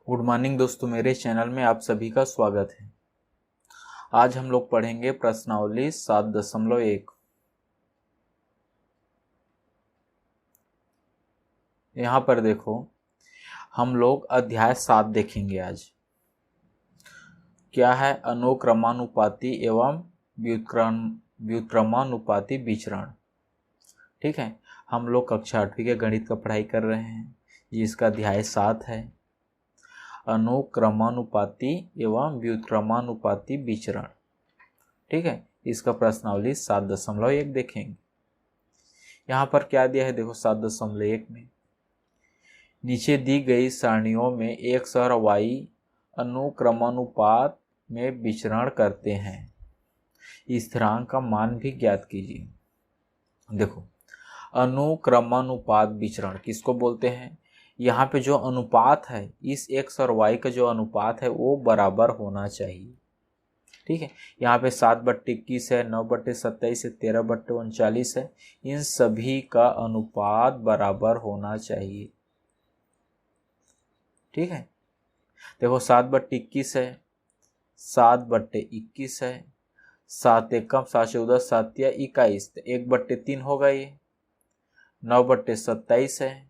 Good morning दोस्तों, मेरे channel में आप सभी का स्वागत है। आज हम लोग पढ़ेंगे प्रश्नावली 7.1। यहाँ पर देखो, हम लोग अध्याय 7 देखेंगे आज। क्या है? अनुक्रमानुपाती एवं व्युत्क्रमानुपाती विचरण। ठीक है, हम लोग कक्षा 8वीं के गणित का पढ़ाई कर रहे हैं, जिसका अध्याय 7 है अनुक्रमानुपाती एवं व्युत्क्रमानुपाती विचरण। ठीक है, इसका प्रश्नावली 7.1 देखेंगे। यहाँ पर क्या दिया है देखो, 7.1 में नीचे दी गई सारणियों में x और y अनुक्रमानुपात में विचरण करते हैं, स्थिरांक का मान भी ज्ञात कीजिए। देखो, अनुक्रमानुपात विचरण किसको बोलते हैं? यहाँ पे जो अनुपात है, इस x और y का जो अनुपात है वो बराबर होना चाहिए। ठीक है, यहाँ पे 7/21 है, 9/27 है, 13/39 है। इन सभी का अनुपात बराबर होना चाहिए। ठीक है, देखो 7/21 है, 7/21 है, 7 एकम 7 14 7 या 21, 1/3 होगा ये। 9/27 है,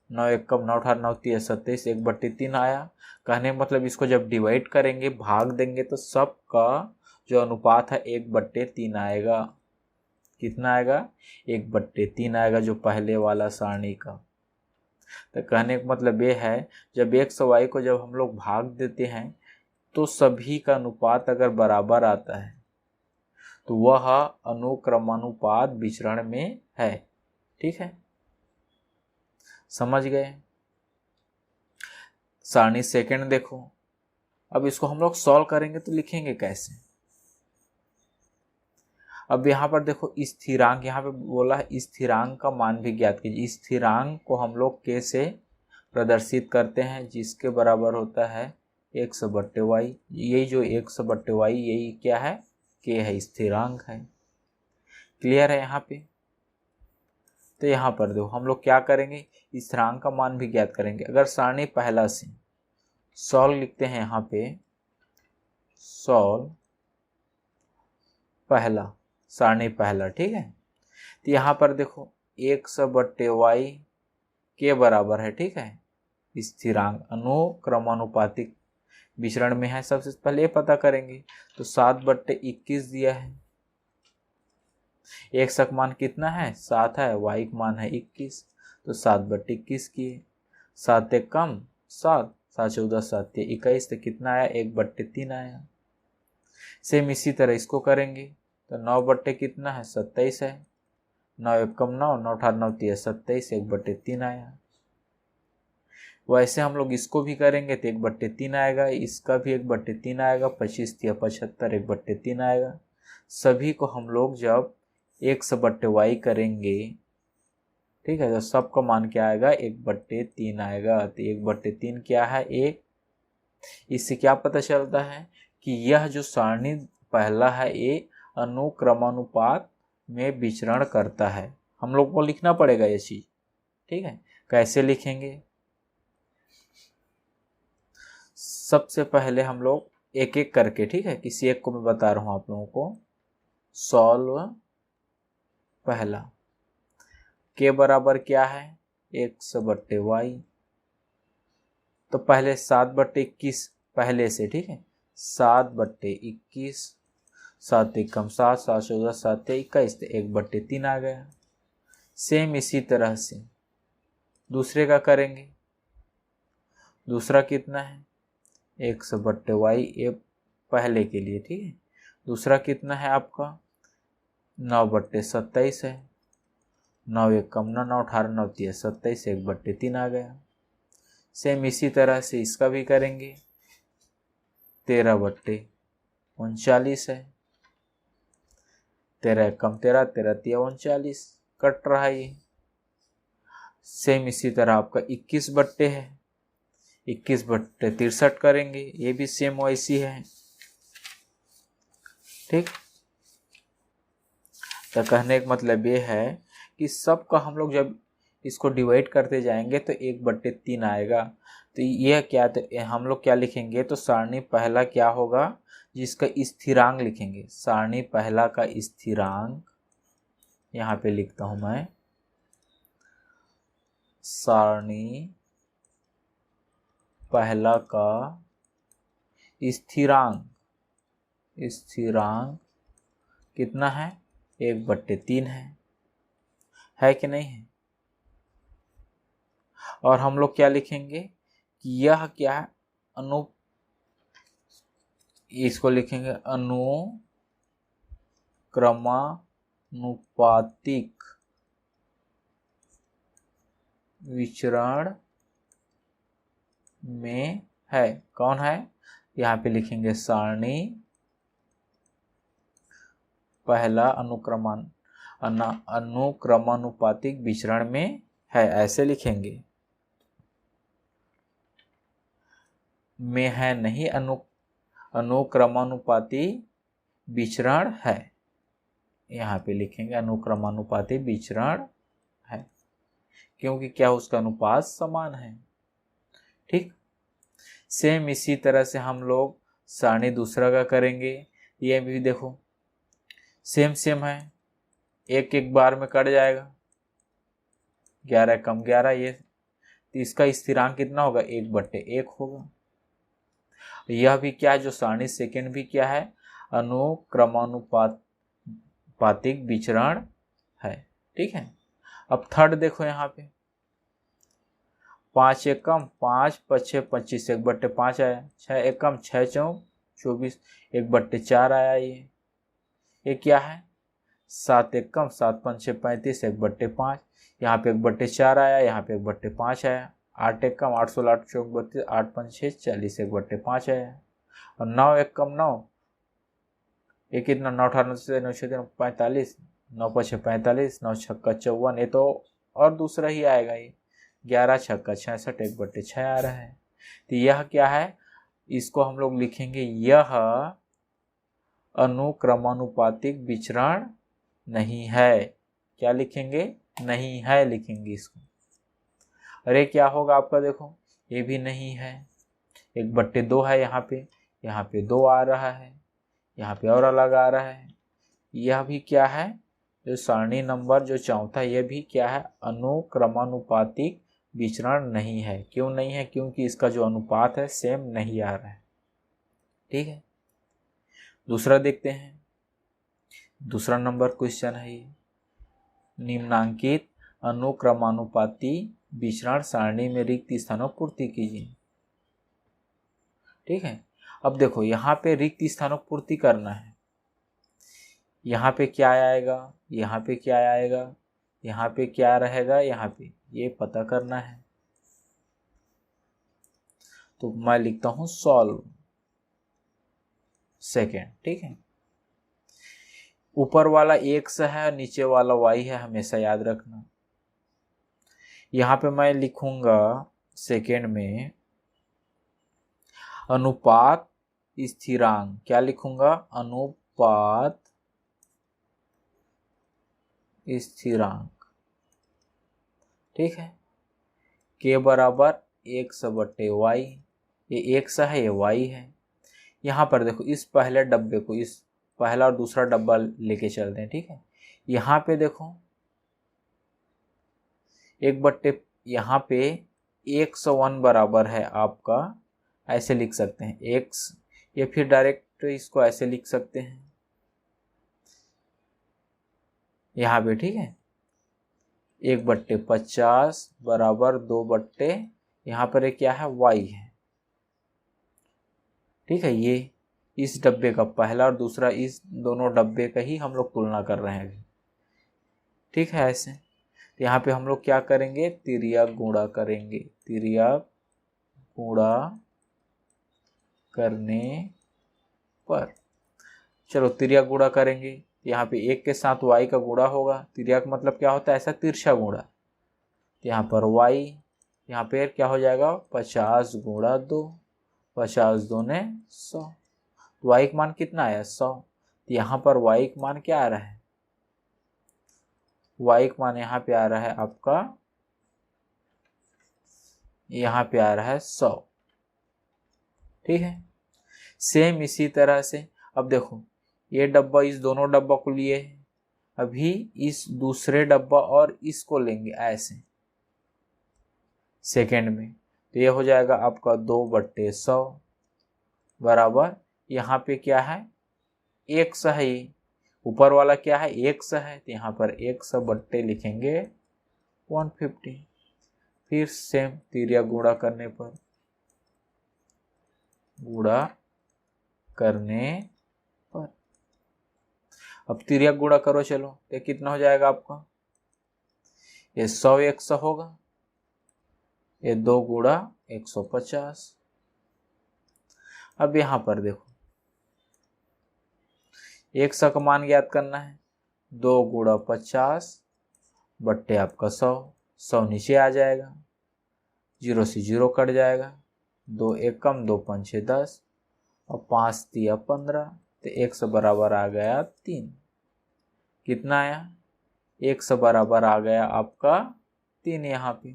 9 एकम 9 18 9 3 27, 1/3 आया। कहने मतलब इसको जब डिवाइड करेंगे, भाग देंगे, तो सबका जो अनुपात है 1/3 आएगा। कितना आएगा? 1/3 आएगा, जो पहले वाला सारणी का। तो कहने का मतलब ये है, जब x और y को जब हम लोग भाग देते हैं तो सभी का अनुपात अगर बराबर आता है तो वह अनुक्रमानुपात विचरण में है। ठीक है, समझ गए? सारणी सेकंड देखो। अब इसको हम लोग सॉल्व करेंगे तो लिखेंगे कैसे? अब यहाँ पर देखो, स्थिरांक, यहाँ पे बोला है स्थिरांक का मान भी ज्ञात कीजिए। स्थिरांक को हम लोग कैसे प्रदर्शित करते हैं? जिसके बराबर होता है x/y। यही जो x/y, यही क्या है? k है, स्थिरांक है। क्लियर है यहाँ पे? तो यहाँ पर देखो, हम लोग क्या करेंगे, स्थिरांक का मान भी ज्ञात करेंगे। अगर सारणी पहला से सॉल्व लिखते हैं, यहाँ पे सॉल्व पहला, सारणी पहला। ठीक है, तो यहाँ पर देखो x/y के बराबर है। ठीक है, स्थिरांक अनुक्रमानुपातिक विचरण में है। सबसे पहले ये पता करेंगे, तो 7/21 दिया है। x का मान कितना है? 7 है, y का मान है 21, तो 7/21 किए। 7 एकम 7, 7 14 7 21, तो कितना आया? 1/3 आया। सेम इसी तरह इसको करेंगे, तो 9 कितना है? 27 है। 9 एकम 9, 9 18 9 3 27, 1/3 आया। वैसे हम लोग इसको भी करेंगे तो 1/3 आएगा, इसका भी 1/3 आएगा, 25 या 75, 1/3 आएगा। सभी को हम लोग जब x/y करेंगे, ठीक है, तो सबका मान क्या आएगा? 1/3 आएगा। तो 1/3 क्या है? 1। इससे क्या पता चलता है कि यह जो सारणी पहला है, ये अनुक्रमानुपात में विचरण करता है। हम लोग को लिखना पड़ेगा ये चीज। ठीक है, कैसे लिखेंगे? सबसे पहले हम लोग एक एक करके, ठीक है, किसी एक को मैं बता रहा हूं आप लोगों को। सॉल्व पहला, के बराबर क्या है? x/y। तो पहले 7/21 पहले से, ठीक है, 7/21, 7 एकम 7, 7 14 7 21, 1/3 आ गया। सेम इसी तरह से दूसरे का करेंगे। दूसरा कितना है? x/y, ये पहले के लिए। ठीक है, दूसरा कितना है आपका? 9/27 है। 9 एकम 9, 9 18 9 3 27, 1/3 आ गया। सेम इसी तरह से इसका भी करेंगे। 13/39 है। 13 एकम 13, 13 3 39, कट रहा है ये। सेम इसी तरह आपका 21 है, 21/63 करेंगे, ये भी सेम वैसी है। ठीक, तो कहने का मतलब ये है कि सबका हम लोग जब इसको डिवाइड करते जाएंगे तो 1/3 आएगा। तो यह क्या, तो हम लोग क्या लिखेंगे, तो सारणी पहला क्या होगा, जिसका स्थिरांक लिखेंगे। सारणी पहला का स्थिरांक यहाँ पे लिखता हूं मैं, सारणी पहला का स्थिरांक, स्थिरांक कितना है, 1/3 है कि नहीं है। और हम लोग क्या लिखेंगे कि यह क्या है, इसको लिखेंगे अनुक्रमानुपातिक विचरण में है। कौन है, यहाँ पे लिखेंगे सारणी पहला अनुक्रमानुपातिक विचरण में है, ऐसे लिखेंगे। में है नहीं, अनुक्रमानुपाती विचरण है, यहाँ पे लिखेंगे अनुक्रमानुपाती विचरण है, क्योंकि क्या उसका अनुपात समान है। ठीक, सेम इसी तरह से हम लोग सारणी दूसरा का करेंगे। ये भी देखो सेम सेम है, एक एक बार में कट जाएगा, 11 कम 11, ये तो इसका स्थिरांक कितना होगा, 1/1 होगा। यह भी क्या है, जो सारणी सेकेंड भी क्या है, अनुक्रमानुपातिक विचरण है। ठीक है, अब थर्ड देखो यहाँ पे, 5 एकम 5 5 25, 1/5 आया। 6 एकम 6 चौक 24, 1/4 आया। ये क्या है, 7 एकम 7 5 35, 1/5, यहाँ पे 1/4 आया, यहाँ पे 1/5 आया। 8 एकम 8 16 8 चौक 32, 8 5 6 40, 1/5 आया। और 9 एकम 9, ये कितना, 9 18 9 6 45, 9 5 45, 9 6 54, ये तो और दूसरा ही आएगा। ये 11 6 66, 1/6 आ रहा है। तो यह क्या है, इसको हम लोग लिखेंगे, यह अनुक्रमानुपातिक विचरण नहीं है। क्या लिखेंगे, नहीं है लिखेंगे इसको। अरे क्या होगा आपका, देखो ये भी नहीं है, 1/2 है यहाँ पे 2 आ रहा है, यहाँ पे और अलग आ रहा है। यह भी क्या है, जो सारणी नंबर जो चौथा, यह भी क्या है, अनुक्रमानुपातिक विचरण नहीं है। क्यों नहीं है, क्योंकि इसका जो अनुपात है सेम नहीं आ रहा है। ठीक है, दूसरा देखते हैं, दूसरा नंबर क्वेश्चन है ये, निम्नांकित अनुक्रमानुपाती विचरण सारणी में रिक्त स्थानों की पूर्ति कीजिए। ठीक है, अब देखो यहाँ पे रिक्त स्थानों की पूर्ति करना है। यहाँ पे क्या आएगा, यहाँ पे क्या आएगा, यहाँ पे क्या रहेगा, यहाँ पे ये पता करना है। तो मैं लिखता हूं सॉल्व सेकेंड। ठीक है, ऊपर वाला x है, नीचे वाला y है, हमेशा याद रखना। यहाँ पे मैं लिखूंगा सेकेंड में अनुपात स्थिरांक, क्या लिखूंगा, अनुपात स्थिरांक। ठीक है, k बराबर x/y, ये x है, ये y है। यहाँ पर देखो, इस पहले डब्बे को, इस पहला और दूसरा डब्बा लेके चलते हैं। ठीक है, यहाँ पे देखो 1/, यहाँ पे 101 बराबर है आपका, ऐसे लिख सकते हैं x, या फिर डायरेक्ट इसको ऐसे लिख सकते हैं यहाँ पे। ठीक है, 1/50 बराबर 2/, यहाँ पर एक क्या है, y है। ठीक है, ये इस डब्बे का पहला और दूसरा, इस दोनों डब्बे का ही हम लोग तुलना कर रहे हैं। ठीक है, ऐसे तो यहाँ पे हम लोग क्या करेंगे, तिर्यक गुणा करेंगे। तिर्यक गुणा करने पर, चलो तिर्यक गुणा करेंगे, यहाँ पे 1 के साथ y का गुणा होगा। तिर्यक मतलब क्या होता है, ऐसा तिरछा गुणा। यहाँ पर y, यहाँ पे क्या हो जाएगा, 50 गुणा 2, 50 दूने 100, तो y का मान कितना आया, 100। तो यहाँ पर y का मान क्या आ रहा है, y का मान यहाँ पे आ रहा है आपका यहाँ पे आ रहा है 100। ठीक है, सेम इसी तरह से अब देखो ये डब्बा इस दोनों डब्बा को लिए है, अभी इस दूसरे डब्बा और इसको लेंगे ऐसे सेकेंड में, तो ये हो जाएगा आपका 2/100 बराबर, यहाँ पे क्या है 100 है, ये ऊपर वाला क्या है 100 है, तो यहाँ पर 100 बट्टे लिखेंगे 150। फिर सेम तिर्यक गुणा करने पर, गुणा करने पर अब तिर्यक गुणा करो, चलो तो कितना हो जाएगा आपका, ये 100 100 होगा, ये 2 गुणा 150। अब यहां पर देखो 100 का मान ज्ञात करना है, 2 गुणा 50 बट्टे आपका 100, 100 नीचे आ जाएगा, 0 से 0 कट जाएगा, 2 1 कम 2 5 6 10 और 5 3 15, तो 100 बराबर आ गया 3। कितना आया 100 बराबर आ गया आपका 3 यहाँ पे।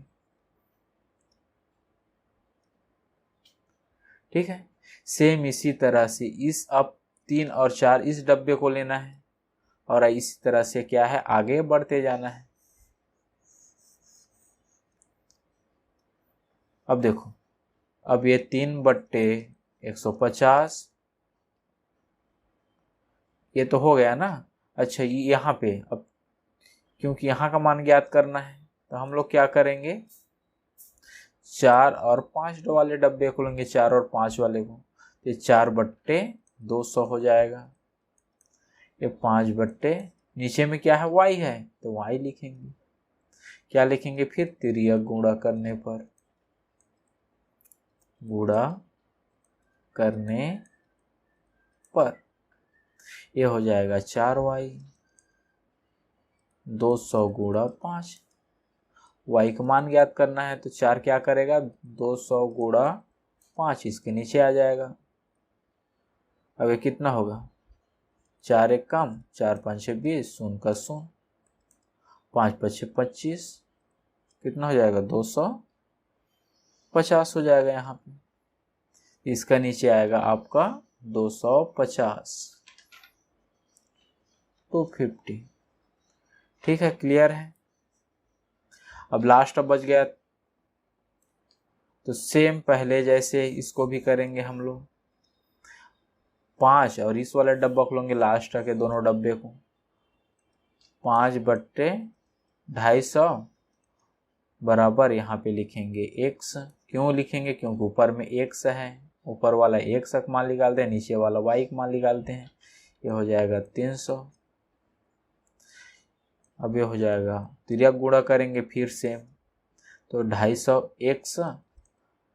ठीक है, सेम इसी तरह से इस अब 3 और 4 इस डब्बे को लेना है और इसी तरह से क्या है आगे बढ़ते जाना है। अब देखो अब ये 3/150 ये तो हो गया ना। अच्छा ये यहाँ पे अब क्योंकि यहाँ का मान ज्ञात करना है तो हम लोग क्या करेंगे 4 और 5 वाले डब्बे को लेंगे, 4 और 5 वाले को, ये 4/200 हो जाएगा। ये 5 नीचे में क्या है y है तो y लिखेंगे, क्या लिखेंगे फिर तिर्यक गुणा करने पर, गुणा करने पर ये हो जाएगा 4y, 200 गुणा 5, y का मान ज्ञात करना है तो 4 क्या करेगा 200 गुणा 5 इसके नीचे आ जाएगा। अब ये कितना होगा 4 1 कम 4 5 6 20, 0 का 0, 5 5 6 25, कितना हो जाएगा 250 हो जाएगा यहाँ पे, इसका नीचे आएगा आपका 250, 250। ठीक है, क्लियर है। अब लास्ट अब बच गया तो सेम पहले जैसे इसको भी करेंगे हम लोग, 5 और इस वाले डब्बा को लेंगे लास्ट के दोनों डब्बे को, 5/250 बराबर यहाँ पे लिखेंगे 100। क्यों लिखेंगे क्योंकि ऊपर में 100 है, ऊपर वाला 100 का मान निकालते हैं, नीचे वाला y का मान निकालते हैं, ये हो जाएगा 300। अब ये हो जाएगा तिर्यक गुणा करेंगे फिर सेम, तो 250 100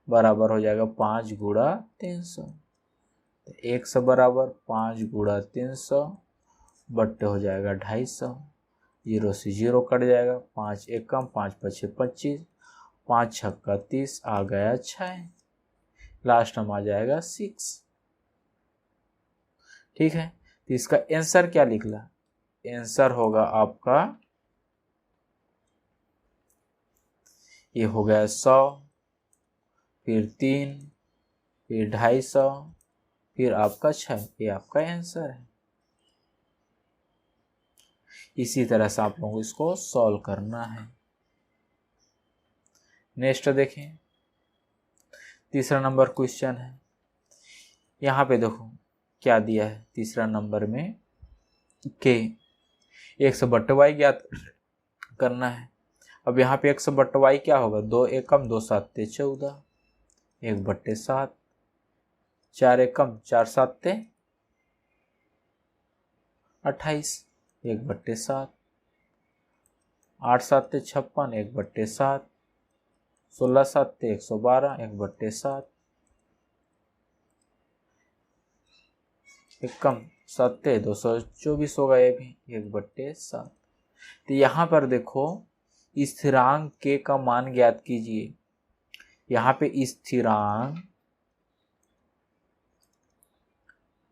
बराबर हो जाएगा 5 गुणा 300, तो 100 बराबर 5 गुणा 300 बट्टे हो जाएगा 250, 0 से 0 कट जाएगा, 5 1 कम 5 5 6 25, 5 6 का 30 आ गया 6, लास्ट में आ जाएगा 6। ठीक है, तो इसका आंसर क्या निकला, आंसर होगा आपका ये हो गया 100, फिर 3, फिर 250, फिर आपका 6, ये आपका आंसर है। इसी तरह से आप लोगों को इसको सॉल्व करना है। नेक्स्ट देखें, तीसरा नंबर क्वेश्चन है। यहाँ पे देखो क्या दिया है तीसरा नंबर में के 100/y ज्ञात करना है। अब यहाँ पे 100/y क्या होगा 2 1 कम 2 7 14, 1/7, 4 1 कम 4 7 28, 1/7, 8 7 56, 1/7, 16 7 112, 1/7, 1 कम 7 224 होगा, ये भी 1/7। तो यहाँ पर देखो स्थिरांक के का मान ज्ञात कीजिए। यहाँ पे स्थिरांक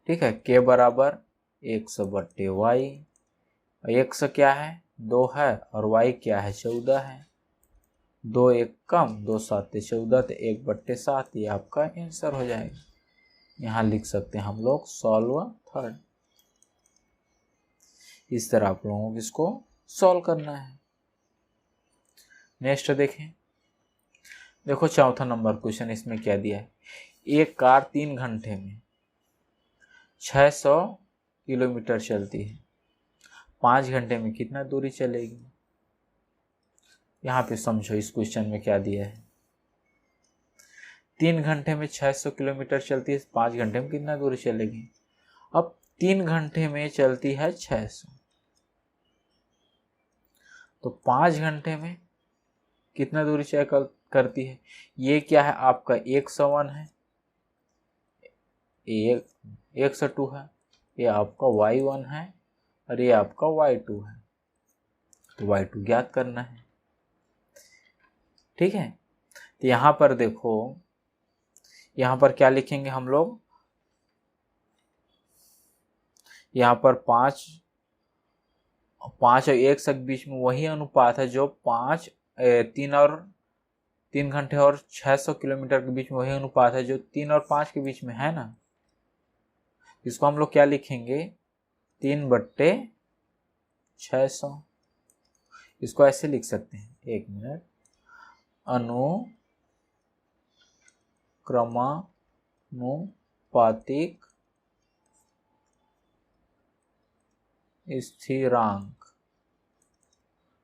ठीक है के बराबर 100/y, 100 क्या है 2 है और y क्या है 14 है। दो एक कम, 2×7=14, तो 1/7 ये आपका आंसर हो जाएगा। यहाँ लिख सकते हैं हम लोग सॉल्व थर्ड। इस तरह आप लोगों को इसको सॉल्व करना है। नेक्स्ट देखें, देखो चौथा नंबर क्वेश्चन, इसमें क्या दिया है। एक कार 3 घंटे में 600 किलोमीटर चलती है, 5 घंटे में कितना दूरी चलेगी। यहाँ पे समझो इस क्वेश्चन में क्या दिया है। 3 घंटे में 600 किलोमीटर चलती है, 5 घंटे में कितना दूरी चलेगी। अब 3 घंटे में चलती है 600, तो 5 घंटे में कितना दूरी तय करती है। ये क्या है आपका 101 है, 102 है, ये आपका y1 है और ये आपका y2 है, तो y2 ज्ञात करना है। ठीक है, तो यहाँ पर देखो, यहाँ पर क्या लिखेंगे हम लोग, यहाँ पर 5 और 1 के बीच में वही अनुपात है जो 3 घंटे और 600 किलोमीटर के बीच में वही अनुपात है जो 3 और 5 के बीच में है ना। इसको हम लोग क्या लिखेंगे, 3/600। इसको ऐसे लिख सकते हैं, 1 मिनट, अनुक्रमानुपातिक स्थिरांक।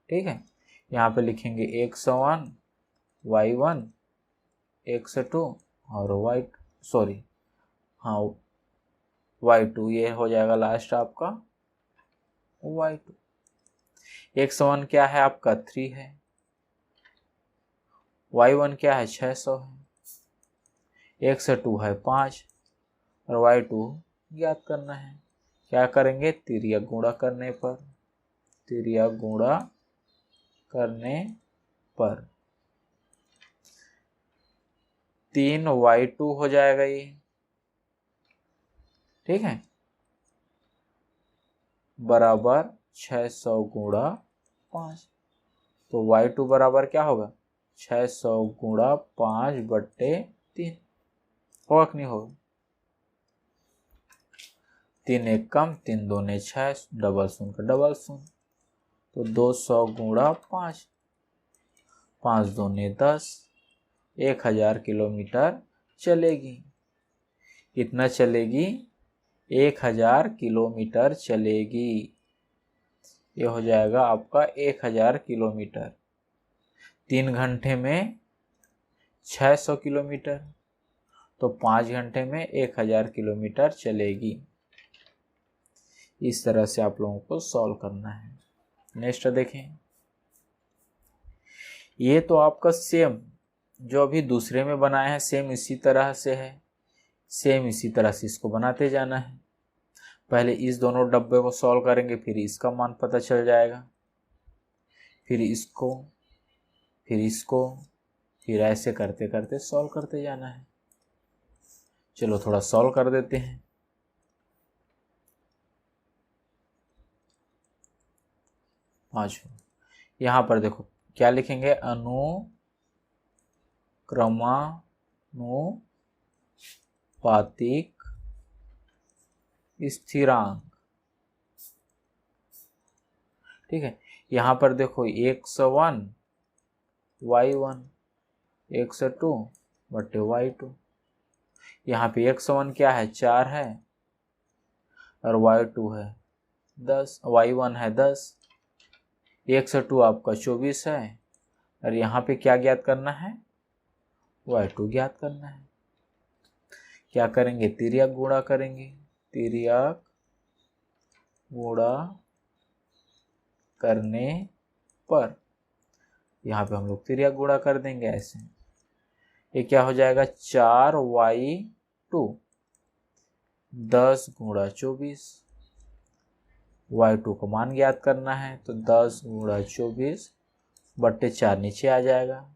ठीक है, यहाँ पे लिखेंगे 101 y1 102 और y2, ये हो जाएगा लास्ट आपका y2। 101 क्या है आपका 3 है, y1 क्या है 600 है, 102 है 5 और y2 ज्ञात करना है। क्या करेंगे, तिर्यक गुणा करने पर, 3y2 हो जाएगा ये। ठीक है, बराबर 600 गुणा 5, तो y2 बराबर क्या होगा 600 गुणा 5/3। होगा कि नहीं होगा, 3 1 कम, 3 2 6, डबल शून्य का डबल शून्य, तो 200 गुणा 5, 5 2 10, 1000 किलोमीटर चलेगी। कितना चलेगी, 1000 किलोमीटर चलेगी। ये हो जाएगा आपका 1000 किलोमीटर। 3 घंटे में 600 किलोमीटर, तो 5 घंटे में 1000 किलोमीटर चलेगी। इस तरह से आप लोगों को सॉल्व करना है। नेक्स्ट देखें, ये तो आपका सेम जो अभी दूसरे में बनाया है सेम इसी तरह से है, सेम इसी तरह से इसको बनाते जाना है। पहले इस दोनों डब्बे को सॉल्व करेंगे, फिर इसका मान पता चल जाएगा, फिर इसको, फिर ऐसे करते करते सॉल्व करते जाना है। चलो थोड़ा सॉल्व कर देते हैं। यहाँ पर देखो क्या लिखेंगे, अनुक्रमानुपातिक स्थिरांक। ठीक है, यहाँ पर देखो 101 y1 102/y2। यहाँ पे 101 क्या है 4 है और y2 है 10, y1 है 10, 102 आपका 24 है और यहाँ पे क्या ज्ञात करना है, y2 ज्ञात करना है। क्या करेंगे, तिर्यक गुणा करेंगे, तिर्यक गुणा करने पर यहाँ पे हम लोग तिर्यक गुणा कर देंगे ऐसे। ये क्या हो जाएगा 4y2 10 गुणा 24, y2 को मान ज्ञात करना है, तो 10 गुणा 24/4 नीचे आ जाएगा,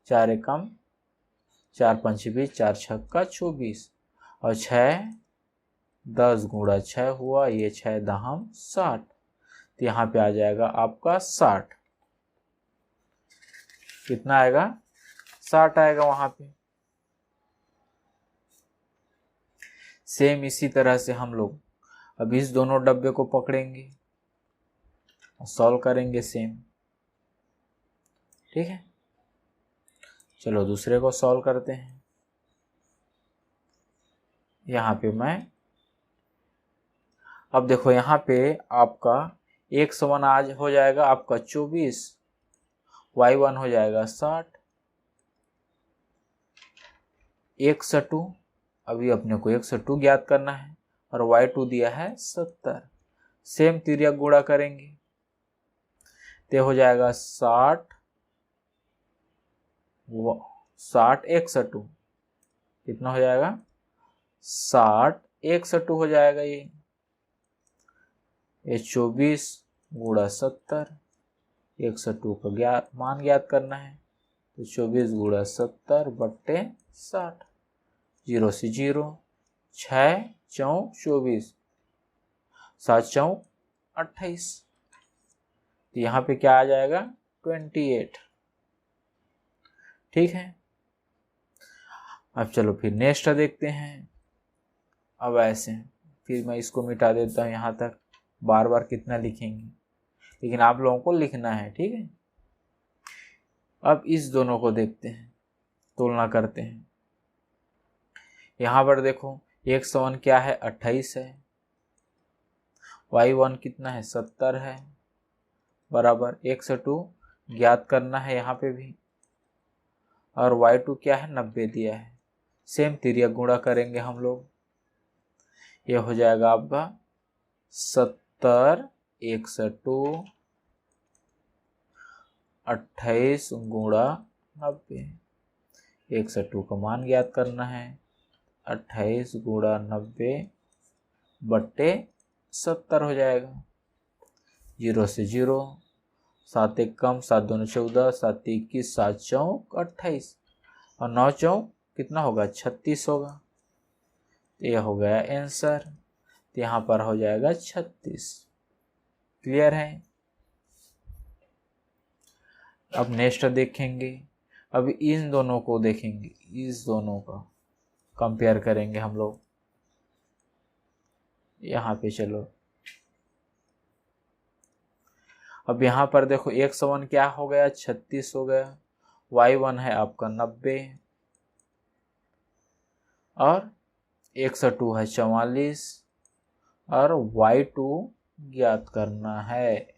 4 एकम 4 5 20, 4 छक्का 24 और 6 10 गुणा 6 हुआ, ये 6 दहम 60, तो यहाँ पे आ जाएगा आपका 60। कितना आएगा, 60 आएगा वहां पे। सेम इसी तरह से हम लोग अब इस दोनों डब्बे को पकड़ेंगे और सॉल्व करेंगे सेम। ठीक है, चलो दूसरे को सॉल्व करते हैं। यहाँ पे मैं अब देखो यहाँ पे आपका एक समान आज हो जाएगा आपका 24, y1 हो जाएगा 60, एक सटू, अभी अपने को एक सटू ज्ञात करना है और y2 दिया है 70। सेम तिर्यक गुणा करेंगे तो हो जाएगा 60 एक सटू, कितना हो जाएगा 60 एक सटू हो जाएगा। ये 24 गुणा 70, एक सटू का मान ज्ञात करना है तो 24 गुणा 70 बट्टे 60, 0 से 0, 6 चौक 24, 7 चौक 28, तो यहाँ पे क्या आ जाएगा 28। ठीक है, अब चलो फिर नेक्स्ट देखते हैं। अब ऐसे फिर मैं इसको मिटा देता हूँ, यहाँ तक बार बार कितना लिखेंगे, लेकिन आप लोगों को लिखना है। ठीक है, अब इस दोनों को देखते हैं, तुलना करते हैं। यहाँ पर देखो एक सवन क्या है 28 है, y1 कितना है 70 है, बराबर 102 ज्ञात करना है यहाँ पे भी, और y2 क्या है 90 दिया है। सेम तिर्यक गुणा करेंगे हम लोग, ये हो जाएगा आपका 70 102 28 गुणा 90, 102 का मान ज्ञात करना है, 28 गुणा 90 बट्टे 70 हो जाएगा, 0 से 0, 7 एक कम, 7 दूनी 14, 7 21, 7 चौक 28 और 9 चौक कितना होगा 36 होगा। तो यह हो गया आंसर, तो यहाँ पर हो जाएगा 36। क्लियर है। अब नेक्स्ट देखेंगे, अब इन दोनों को देखेंगे, इस दोनों का कंपेयर करेंगे हम लोग। यहाँ पे चलो अब यहाँ पर देखो एक सवन क्या हो गया 36 हो गया, y1 है आपका 90 और 102 है 44 और y2 ज्ञात करना है।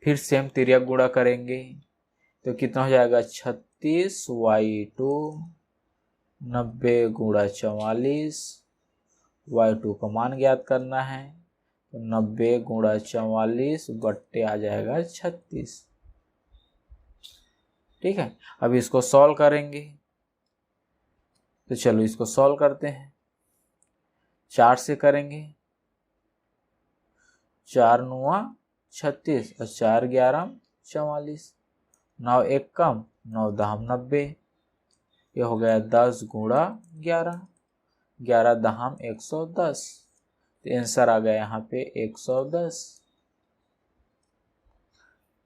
फिर सेम तिर्यक गुणा करेंगे तो कितना हो जाएगा 36 y2 90 गुणा 44, y2 का मान ज्ञात करना है तो 90 गुणा 44 बट्टे आ जाएगा 36। ठीक है, अब इसको सॉल्व करेंगे तो चलो इसको सॉल्व करते हैं। 4 से करेंगे, 4 9 36 और 4 11 44, 9 एक कम, 9 दहम 90, ये हो गया 10 गुणा 11, 11 दहम 110, तो आंसर आ गया यहाँ पे 110।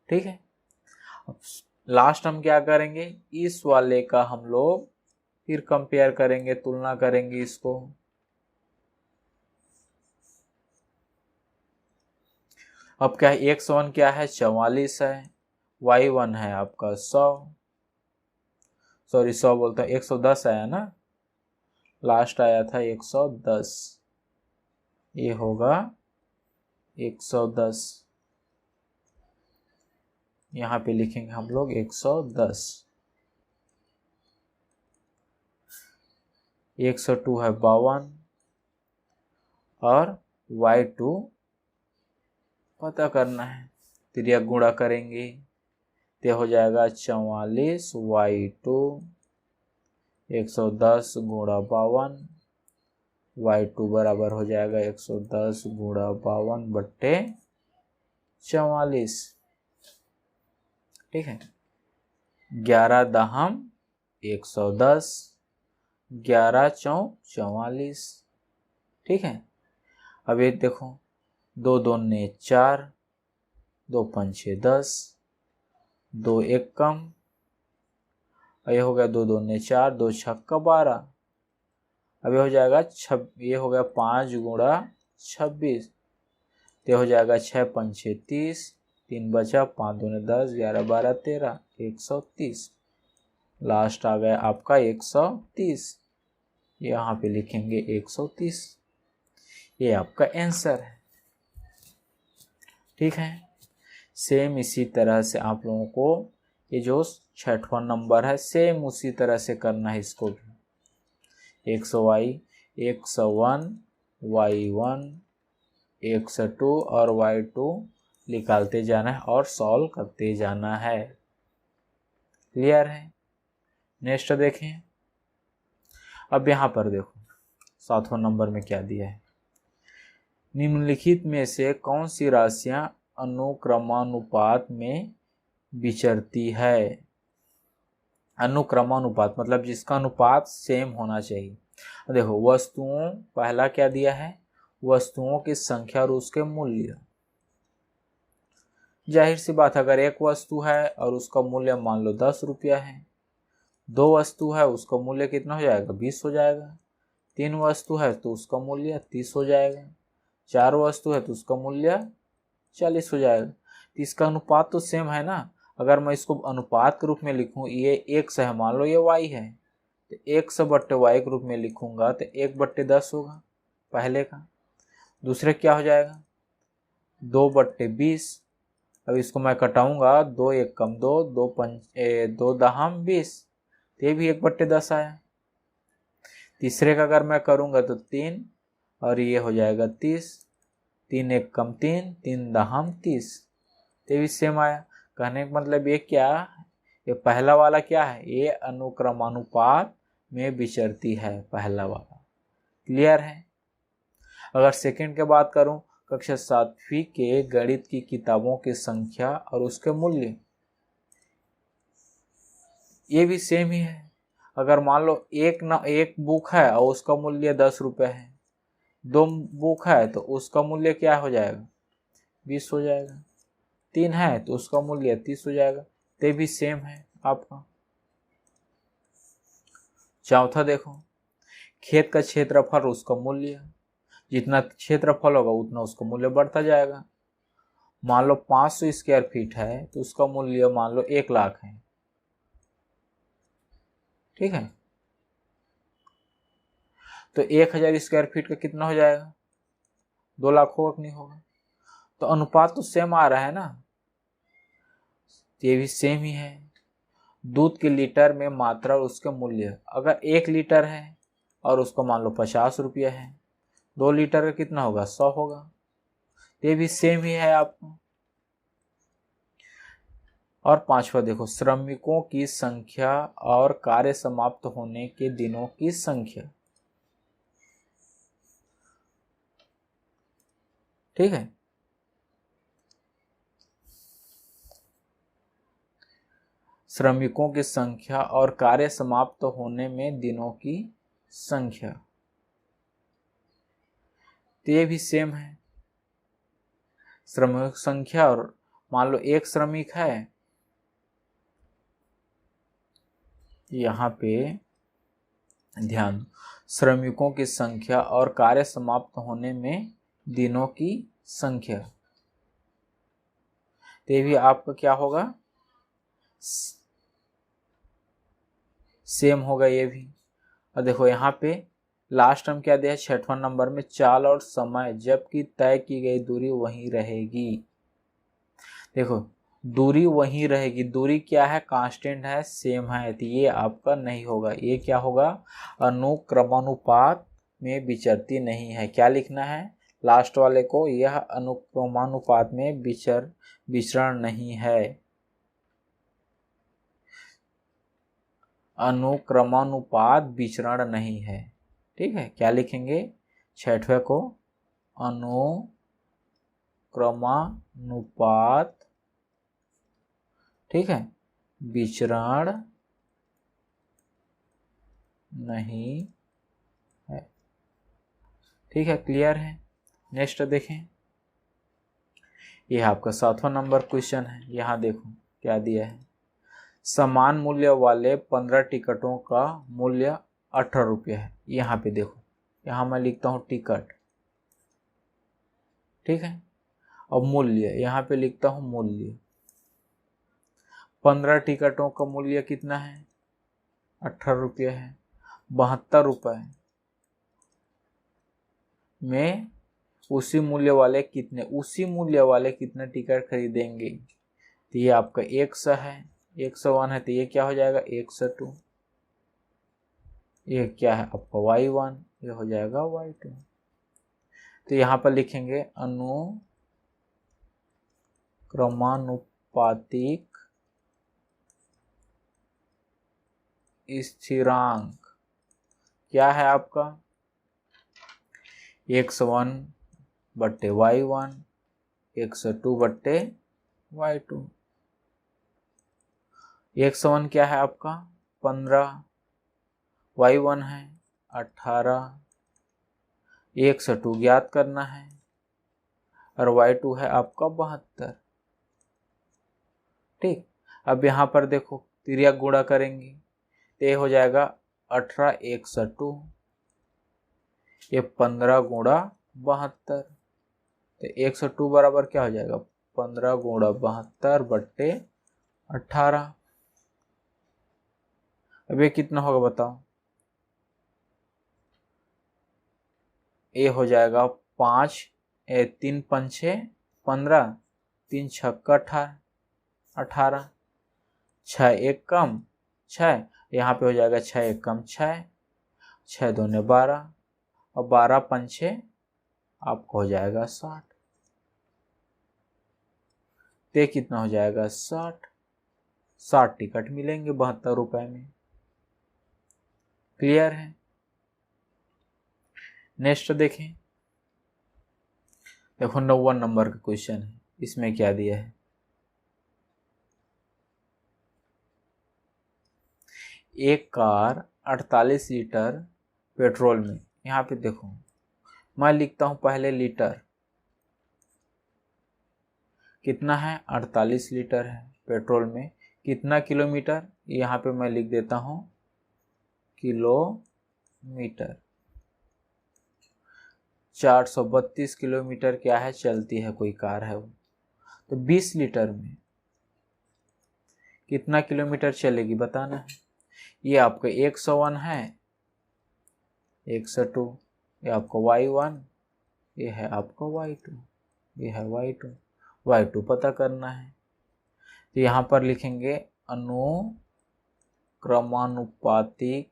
ठीक है, अब लास्ट हम क्या करेंगे, इस वाले का हम लोग फिर कंपेयर करेंगे, तुलना करेंगे इसको। अब क्या है, एक सवन क्या है 44 है, y1 है आपका 100, सॉरी 100 बोलता है 110 आया ना, लास्ट आया था 110, ये होगा 110, यहाँ पे लिखेंगे हम लोग 110। 102 है 52 और y2 पता करना है, तिर्यक गुणा करेंगे तो हो जाएगा 44 y2 110 गुणा 52, y2 बराबर हो जाएगा 110 गुणा 52 बट्टे 44। ठीक है, 11 दहम 110, 11 चौक 44। ठीक है, अब ये देखो 2 2 ने 4, 2 5 6 10, 2 एक कम, ये हो गया 2 दूने 4, 2 छक्का 12। अब ये हो जाएगा ये हो गया 5 गुणा 26, तो हो जाएगा 6 पंचे 30, 3 बचा, 5 दूने 10, 11 12 13, 130। लास्ट आ गया आपका 130, यहाँ पे लिखेंगे 130, ये आपका आंसर है। ठीक है, सेम इसी तरह से आप लोगों को ये जो 6वां नंबर है सेम उसी तरह से करना है इसको भी। 100y, 101, y1, 102 और y2 निकालते जाना है और सॉल्व करते जाना है। क्लियर है? नेक्स्ट देखें। अब यहाँ पर देखो 7वां नंबर में क्या दिया है, निम्नलिखित में से कौन सी राशियां अनुक्रमानुपात में विचरती है। अनुक्रमानुपात मतलब जिसका अनुपात सेम होना चाहिए। देखो वस्तुओं, पहला क्या दिया है, वस्तुओं की संख्या और उसके मूल्य। जाहिर सी बात, अगर एक वस्तु है और उसका मूल्य मान लो 10 रुपया है, 2 वस्तु है उसका मूल्य कितना हो जाएगा, 20 हो जाएगा, 3 वस्तु है तो उसका मूल्य 30 हो जाएगा, 4 वस्तु है तो उसका मूल्य 40 हो जाएगा। तो इसका अनुपात तो सेम है ना। अगर मैं इसको अनुपात के रूप में लिखूं, ये 1 है, मान लो ये y है, तो 100/y के रूप में लिखूंगा तो 1/10 होगा पहले का। दूसरे क्या हो जाएगा, 2/20। अब इसको मैं कटाऊंगा, 2 एक कम 2, 2 दहम 20, ये भी 1/10 आया। तीसरे का अगर मैं करूंगा तो 3 और ये हो जाएगा 30, 3 एक कम 3, 3 दहम 30, ये भी सेम आया। कहने का मतलब ये क्या, ये पहला वाला क्या है, ये अनुक्रमानुपात में विचरती है पहला वाला। क्लियर है? अगर सेकंड के बात करूं, कक्षा 7वीं के गणित की किताबों की संख्या और उसके मूल्य, ये भी सेम ही है। अगर मान लो एक बुक है और उसका मूल्य 10 रुपये है, 2 बुक है तो उसका मूल्य क्या हो जाएगा, 20 हो जाएगा, 3 है तो उसका मूल्य 30 हो जाएगा। ते भी सेम है आपका। चौथा देखो, खेत का क्षेत्रफल और उसका मूल्य, जितना क्षेत्रफल होगा उतना उसका मूल्य बढ़ता जाएगा। मान लो 500 स्क्वायर फीट है तो उसका मूल्य मान लो 1 लाख है। ठीक है, तो 1000 स्क्वायर फीट का कितना हो जाएगा, 2 लाख होगा कि नहीं होगा। तो अनुपात तो सेम आ रहा है ना, ये भी सेम ही है। दूध के लीटर में मात्रा और उसके मूल्य, अगर 1 लीटर है और उसको मान लो 50 रुपया है, 2 लीटर का कितना होगा, 100 होगा। ये भी सेम ही है आपको। और 5वां देखो, श्रमिकों की संख्या और कार्य समाप्त होने के दिनों की संख्या। ठीक है, श्रमिकों की संख्या और कार्य समाप्त होने में दिनों की संख्या, तो ये भी सेम है। श्रमिक संख्या, और मान लो 1 श्रमिक है, यहाँ पे ध्यान, श्रमिकों की संख्या और कार्य समाप्त होने में दिनों की संख्या, तो ये भी आपका क्या होगा, सेम होगा ये भी। और देखो यहाँ पे लास्ट हम क्या दिया है, 6वां नंबर में, चाल और समय जबकि तय की गई दूरी वहीं रहेगी। देखो दूरी वहीं रहेगी, दूरी क्या है, कांस्टेंट है, सेम है, तो ये आपका नहीं होगा। ये क्या होगा, अनुक्रमानुपात में विचरती नहीं है। क्या लिखना है लास्ट वाले को, यह अनुक्रमानुपात में विचरण नहीं है। अनुक्रमानुपात विचरण नहीं है। ठीक है, क्या लिखेंगे 6वें को, अनुक्रमानुपात, ठीक है, विचरण नहीं है। ठीक है, क्लियर है। नेक्स्ट देखें, यह आपका 7वां नंबर क्वेश्चन है। यहाँ देखो, क्या दिया है, समान मूल्य वाले 15 टिकटों का मूल्य 18 रुपये है। यहाँ पे देखो, यहाँ मैं लिखता हूँ टिकट, ठीक है, अब मूल्य यहाँ पे लिखता हूँ मूल्य। 15 टिकटों का मूल्य कितना है, 18 रुपये है। 72 रुपये में उसी मूल्य वाले कितने टिकट खरीदेंगे। तो ये आपका 100 है, 101 है, तो ये क्या हो जाएगा 102। ये क्या है आपका y1, ये हो जाएगा y2। तो यहाँ पर लिखेंगे अनुक्रमानुपातिक स्थिरांक क्या है आपका 101/y1, 102/y2। 101 क्या है आपका 15, y1 है 18, 102 ज्ञात करना है और y2 है आपका 72। ठीक, अब यहाँ पर देखो तिर्यक गुणा करेंगे तो ये हो जाएगा 18 102, ये 15 गुणा 72, तो 102 बराबर क्या हो जाएगा 15 गुणा 72/18। अब ये कितना होगा बताओ, ये हो जाएगा 5, 3 पंछे 15, 3 छक्का 18, 6 एक कम 6, यहाँ पे हो जाएगा 6 एक कम 6, 6 दूने 12 और 12 पंछे आपको हो जाएगा 60। ते कितना हो जाएगा 60 टिकट मिलेंगे 72 रुपए में। क्लियर है। नेक्स्ट देखें, देखो 90 नंबर का क्वेश्चन है, इसमें क्या दिया है, एक कार 48 लीटर पेट्रोल में, यहाँ पे देखो मैं लिखता हूं पहले लीटर, कितना है 48 लीटर है पेट्रोल में, कितना किलोमीटर, यहाँ पे मैं लिख देता हूं किलोमीटर। 432 किलोमीटर क्या है चलती है कोई कार है वो, तो 20 लीटर में कितना किलोमीटर चलेगी बताना है। ये आपका 101 है, 102, ये आपका y1, ये है आपका y2, ये है y2 पता करना है। तो यहाँ पर लिखेंगे अनुक्रमानुपातिक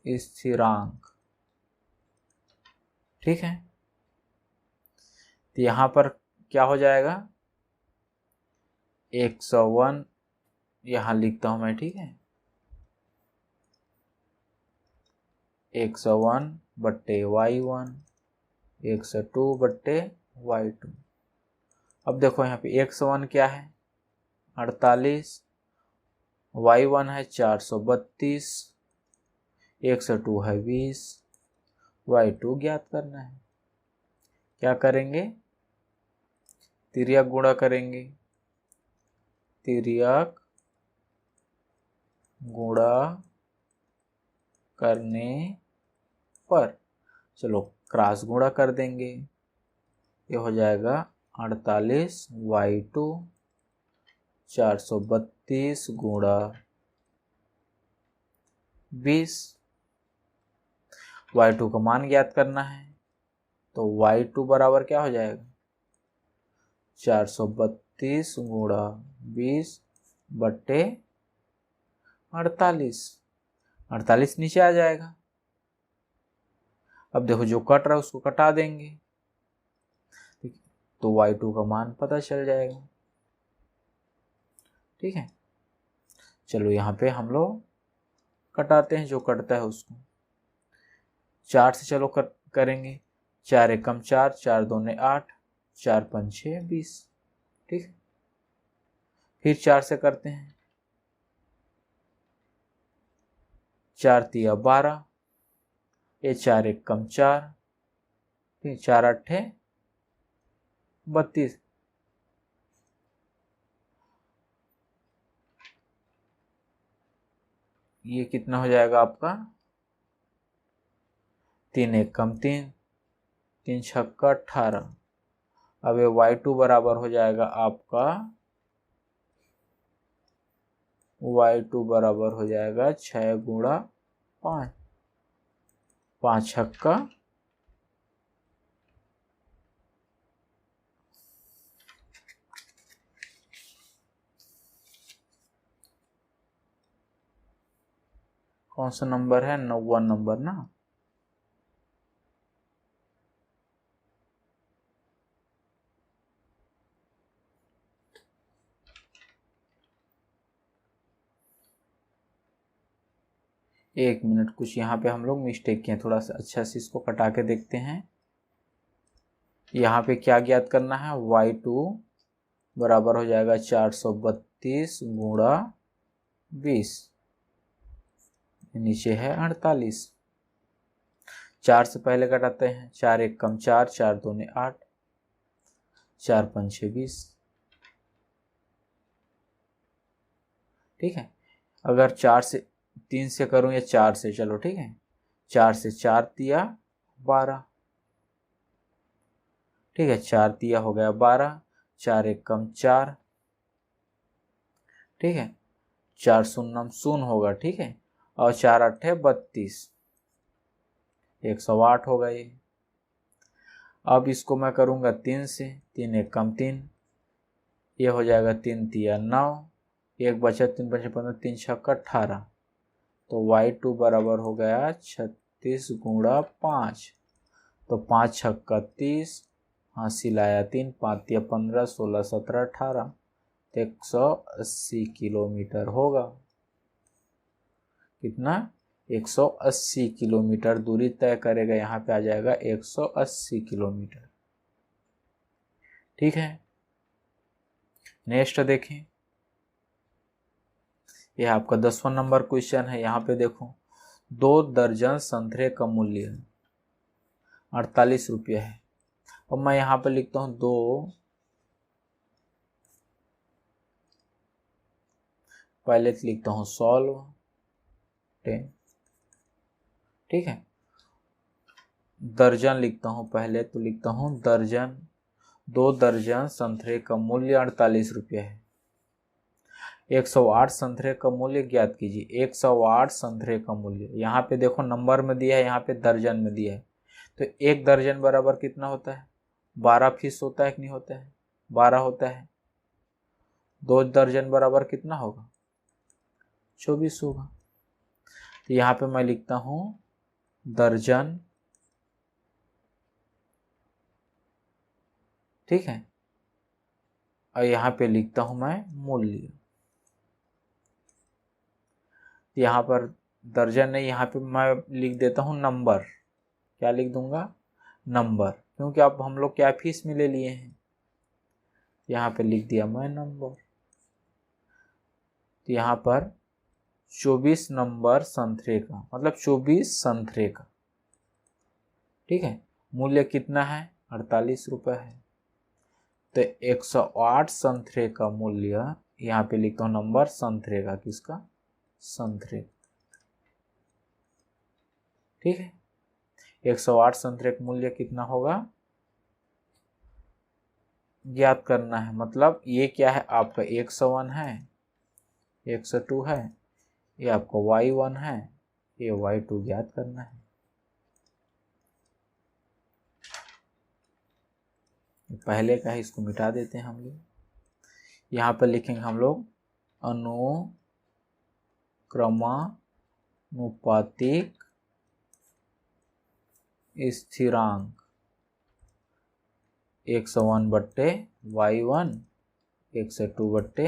स्थिरांक, ठीक है। तो यहाँ पर क्या हो जाएगा 101, यहाँ लिखता हूं मैं, ठीक है, 101/y1, 102/y2। अब देखो यहाँ पे 101 क्या है 48, y1 है 432, 102 है 20, y2 ज्ञात करना है। क्या करेंगे तिर्यक गुणा करेंगे, तिर्यक गुणा करने पर चलो क्रॉस गुणा कर देंगे, ये हो जाएगा 48y2 432 गुणा 20, y2 का मान ज्ञात करना है, तो y2 बराबर क्या हो जाएगा 432 गुणा 20/48, 48 नीचे आ जाएगा। अब देखो जो कट रहा है उसको कटा देंगे, तो y2 का मान पता चल जाएगा, ठीक है। चलो यहाँ पे हम लोग कटाते हैं जो कटता है उसको, 4 से चलो करेंगे, 4 एकम 4, 4 दूने 8, 4 पंचे 20, ठीक है। फिर 4 से करते हैं, 4 तिया 12, ये 4 एकम 4, 4 अट्ठे 32, ये कितना हो जाएगा आपका 3 एक कम 3, 3 छक्का 18। अब ये y2 बराबर हो जाएगा आपका, y2 बराबर हो जाएगा 6 गुणा 5, 5 छक्का, कौन सा नंबर है, 90 नंबर ना। एक मिनट, कुछ यहाँ पे हम लोग मिस्टेक किए, थोड़ा सा अच्छा से इसको कटा के देखते हैं। यहाँ पे क्या ज्ञात करना है, y2 बराबर हो जाएगा 432 गुणा 20, नीचे है 48। 4 से पहले घटाते हैं, 4 एक कम 4, 4 दूने 8, 4 पंचे 20। ठीक है, अगर 4 से 3 से करूं या 4 से, चलो ठीक है, 4 से 4 तिया 12। ठीक है, 4 तिया हो गया 12, 4 एक कम 4। ठीक है, 4 शून्यम शून्य होगा। ठीक है, और 4 अट्ठे 32, 108 होगा ये। अब इसको मैं करूंगा 3 से, 3 एक कम 3, ये हो जाएगा 3 तिया 9, एक बचा 3 बचे 15, 3 छक्का 18। तो y2 बराबर हो गया 36 गुणा 5, तो 5 छक्का 30, हासिल आया 3, 5 तिया 15, 16 17 18, तो 180 किलोमीटर होगा। कितना, 180 किलोमीटर दूरी तय करेगा। यहाँ पे आ जाएगा 180 किलोमीटर। ठीक है, नेक्स्ट देखें, यह आपका 10वां नंबर क्वेश्चन है। यहाँ पे देखो, 2 दर्जन संतरे का मूल्य 48 रुपये है। अब मैं यहाँ पे लिखता हूँ 2, पहले तो लिखता हूँ सॉल्व 10। ठीक है, दर्जन लिखता हूँ, पहले तो लिखता हूँ दर्जन, 2 दर्जन संतरे का मूल्य 48 रुपये है। 108 संतरे का मूल्य ज्ञात कीजिए। 108 संतरे का मूल्य, यहाँ पे देखो नंबर में दिया है, यहाँ पे दर्जन में दिया है। तो 1 दर्जन बराबर कितना होता है, 12 पीस होता है कि नहीं होता है, 12 होता है। 2 दर्जन बराबर कितना होगा, 24 होगा। तो यहाँ पे मैं लिखता हूँ दर्जन। ठीक है, और यहाँ पे लिखता हूँ मैं मूल्य। यहाँ पर दर्जन नहीं, यहाँ पे मैं लिख देता हूँ नंबर। क्या लिख दूंगा, नंबर, क्योंकि अब हम लोग क्या फीस में ले लिए हैं। यहाँ पे लिख दिया मैं नंबर। तो यहाँ पर 24 नंबर संतरे का, मतलब 24 संतरे का। ठीक है, मूल्य कितना है, 48 रुपये है। तो 108 संतरे का मूल्य, यहाँ पे लिखता हूँ नंबर संतरे का, किसका, संतरे। ठीक है, 108 संतरे का मूल्य कितना होगा, ज्ञात करना है। मतलब ये क्या है आपका 101 है, 102 है, ये आपका y1 है, ये y2 ज्ञात करना है। पहले का है, इसको मिटा देते हैं हम लोग। यहाँ पर लिखेंगे हम लोग अनुक्रमानुपातिक स्थिरांक 101 बट्टे y1, 102 बट्टे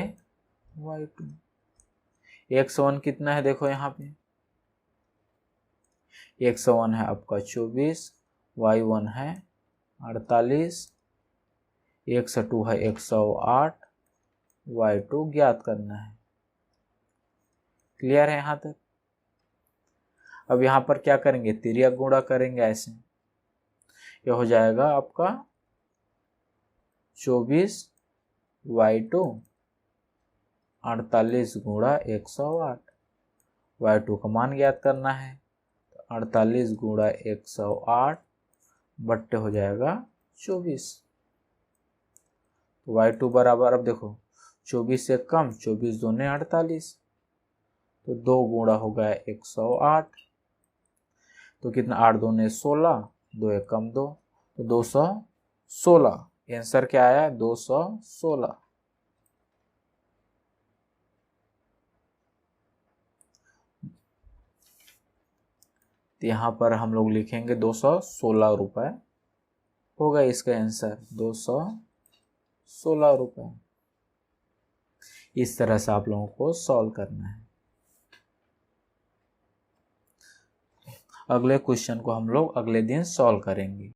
y2। 101 कितना है, देखो यहाँ पे 101 है आपका 24, y1 है 48, 102 है 108, y2 ज्ञात करना है। क्लियर है यहाँ तक। अब यहाँ पर क्या करेंगे, तिर्यक गुणा करेंगे ऐसे। ये हो जाएगा आपका 24 y2 48 गुणा 108, y2 का मान ज्ञात करना है। तो 48 गुणा 108 बट्टे हो जाएगा 24। तो y2 बराबर, अब देखो 24 से कम, 24 दूने 48, तो 2 गुणा हो गया 108, तो कितना, 8 दूने 16, 2 एक कम 2, तो 216। आंसर क्या आया, 216। तो यहाँ पर हम लोग लिखेंगे 216 रुपये, होगा इसका आंसर 216 रुपये। इस तरह से आप लोगों को सॉल्व करना है। अगले क्वेश्चन को हम लोग अगले दिन सॉल्व करेंगे।